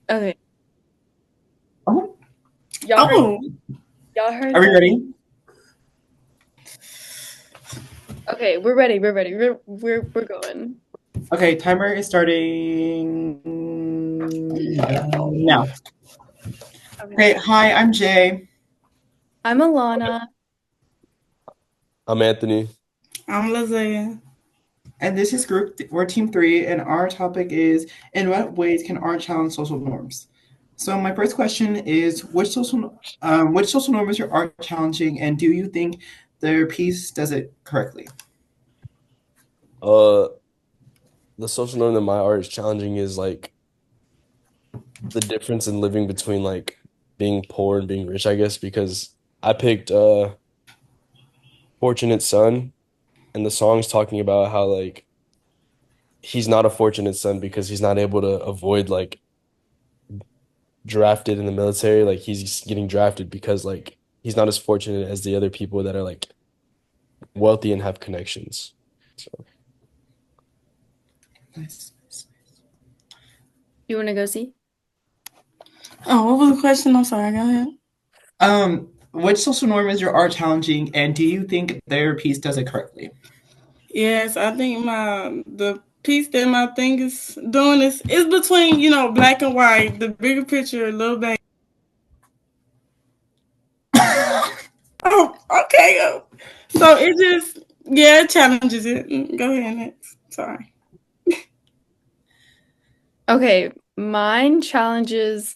Okay. Oh, Y'all heard Oh, y'all are heard we that? ready? Okay, we're ready. We're ready. We're going. Okay, timer is starting now. Okay. Okay, hi, I'm Jay, I'm Alana. I'm Anthony. I'm Lizzie. and this is we're team three, and our topic is in what ways can art challenge social norms? So my first question is which social norms are art challenging, and do you think their piece does it correctly? Uh, the social norm that my art is challenging is like the difference in living between like being poor and being rich, I guess, because I picked Fortunate Son, and the song's talking about how like he's not a fortunate son because he's not able to avoid like drafted in the military. Like he's getting drafted because like he's not as fortunate as the other people that are like wealthy and have connections. So Nice. You want to go see? Oh, what was the question? I'm sorry. Go ahead. Which social norm is your art challenging, and do you think their piece does it correctly? Yes, I think the piece that my thing is doing is between black and white. The bigger picture, a little bit. Oh, okay. So it just it challenges it. Go ahead next. Sorry. Okay, mine challenges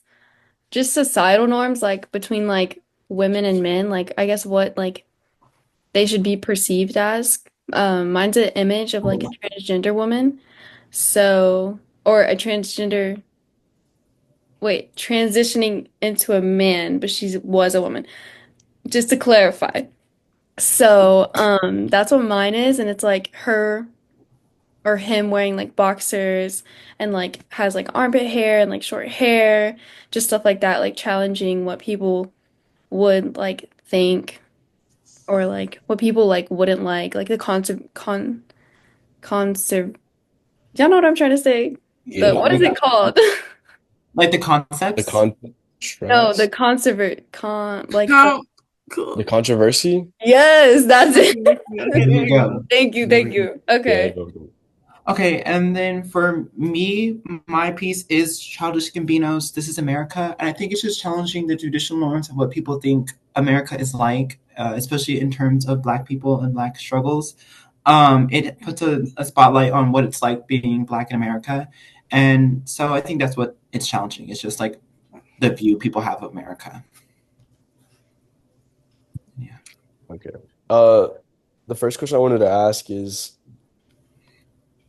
just societal norms like between like women and men, like I guess what like they should be perceived as. Mine's an image of like a transgender woman. So, or a transgender, wait, transitioning into a man, but she was a woman. Just to clarify. So, that's what mine is, and it's like her or him wearing like boxers and like has like armpit hair and like short hair, just stuff like that, like challenging what people would like think or like what people like wouldn't like the conserv y'all know what I'm trying to say? The Yeah. what is it called? Like the the concepts? No, the contrast, conservate con like the How the cool. controversy. yes, that's it. Okay, There there you you go. go. Thank you, thank you. Yeah, Okay. go, go. Okay, and then for me, my piece is Childish Gambino's This Is America. And I think it's just challenging the traditional norms of what people think America is like, especially in terms of Black people and Black struggles. It puts a spotlight on what it's like being Black in America. And so I think that's what it's challenging. It's just like the view people have of America. Yeah. Okay. Uh, the first question I wanted to ask is,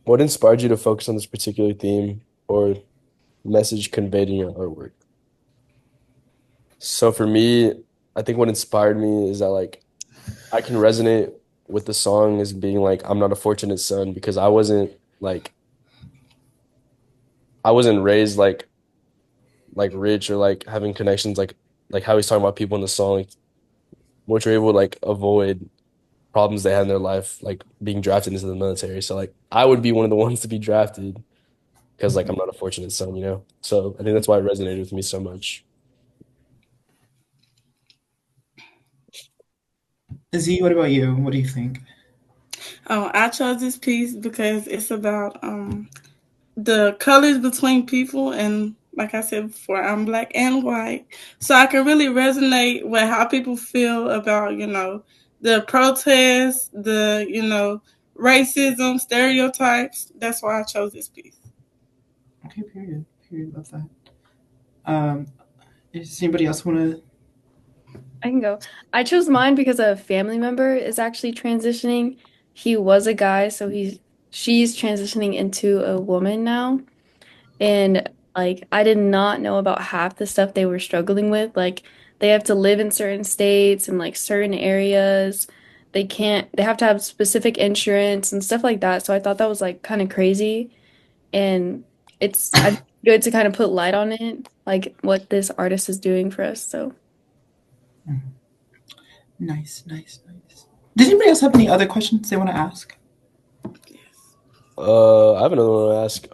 what inspired you to focus on this particular theme or message conveyed in your artwork? So for me, I think what inspired me is that like I can resonate with the song as being like I'm not a fortunate son because like I wasn't raised like rich or like having connections like how he's talking about people in the song like, which are able to like avoid problems they had in their life like being drafted into the military. So like I would be one of the ones to be drafted because like I'm not a fortunate son, you know? So I think that's why it resonated with me so much. Z, what about you? What do you think? Oh, I chose this piece because it's about the colors between people, and like I said before, I'm black and white, so I can really resonate with how people feel about the protests, the racism, stereotypes. That's why I chose this piece. Okay, period. Period. Love that. Um, does anybody else want to? I can go. I chose mine because a family member is actually transitioning. He was a guy, so she's transitioning into a woman now. And like I did not know about half the stuff they were struggling with. Like they have to live in certain states and like certain areas. They have to have specific insurance and stuff like that. So I thought that was like kind of crazy. And I think it's good to kind of put light on it, like what this artist is doing for us. So Nice, nice, nice. Does anybody else have any other questions they want to ask? I have another one to ask.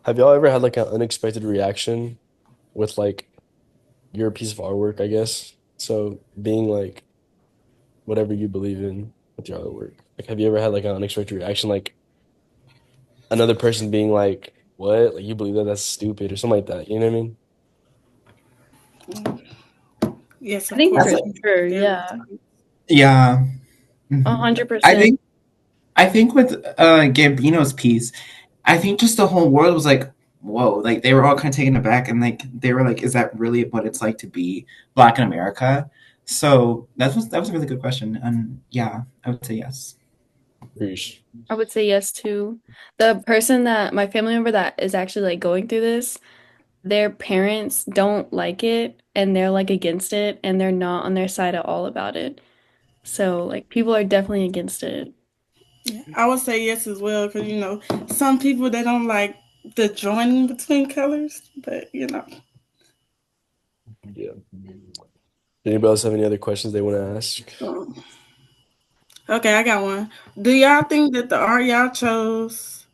Have y'all ever had like an unexpected reaction with like your piece of artwork, I guess? So being like whatever you believe in with your artwork. Like have you ever had like an unexpected reaction, like another person being like, "What? Like you believe that? That's stupid," or something like that. You know what I mean? Yes, I of think course. That's for like, sure, Very. yeah. yeah. A Mhm. hundred I percent. think I think with Gambino's piece, I think just the whole world was like, whoa, like they were all kind of taken aback and like they were like, is that really what it's like to be black in America? So that was a really good question. And yeah, I would say yes. Preach. I would say yes too. The person that my family member that is actually like going through this, their parents don't like it and they're like against it and they're not on their side at all about it. So like people are definitely against it. Yeah, I would say yes as well because some people they don't like the joining between colors, but Yeah. Anybody else have any other questions they want to ask? um, okay, I got one. Do y'all think that the art y'all chose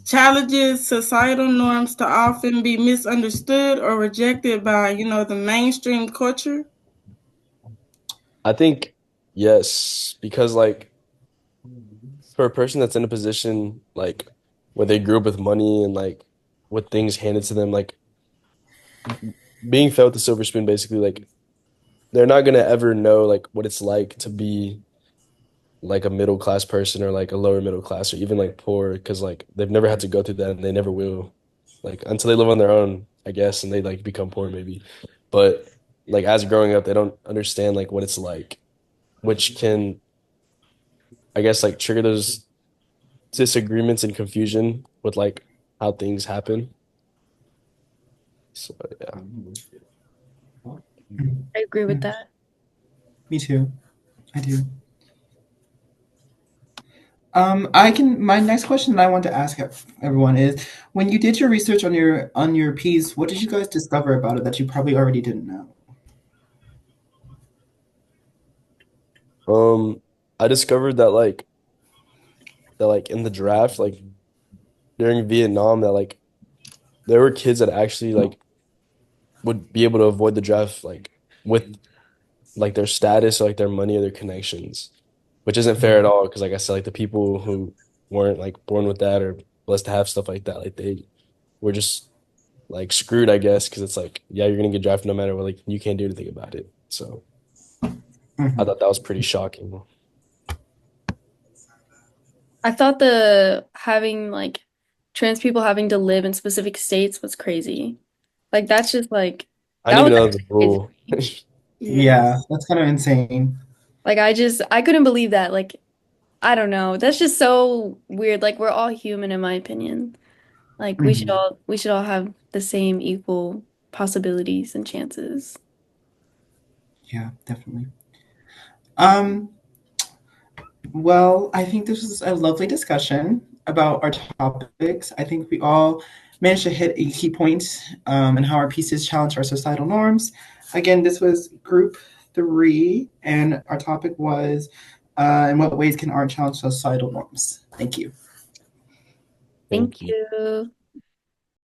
challenges societal norms to often be misunderstood or rejected by the mainstream culture? I think yes, because like for a person that's in a position like where they grew up with money and like with things handed to them, like being fed with the silver spoon, basically, like they're not gonna ever know like what it's like to be like a middle class person or like a lower middle class or even like poor because like they've never had to go through that and they never will like until they live on their own, I guess, and they like become poor maybe. But like as growing up, they don't understand like what it's like, which can I guess like trigger those disagreements and confusion with like how things happen. So yeah. I agree with Mhm. that. Me too. I do. I can. My next question that I want to ask everyone is: when you did your research on your piece, what did you guys discover about it that you probably already didn't know? Um, I discovered that like in the draft, like during Vietnam, that like there were kids that actually like would be able to avoid the draft like with like their status or like their money or their connections, which isn't fair at all because like I said, like the people who weren't like born with that or blessed to have stuff like that, like they were just like screwed, I guess, because it's like, yeah, you're gonna get drafted no matter what, like you can't do anything about it. So I Mhm. thought that was pretty shocking. I thought the having like trans people having to live in specific states was crazy. Like that's just like I that didn't was even know that was actually a crazy to rule. me. Yeah, Yes. that's kind of insane. Like I couldn't believe that. Like I don't know. That's just so weird. Like we're all human in my opinion. Like Mhm. we should all have the same equal possibilities and chances. Yeah, definitely. Um, well, I think this was a lovely discussion about our topics. I think we all managed to hit a key point and how our pieces challenge our societal norms. Again, this was group three, and our topic was in what ways can art challenge societal norms? Thank you. Thank Thank you. you.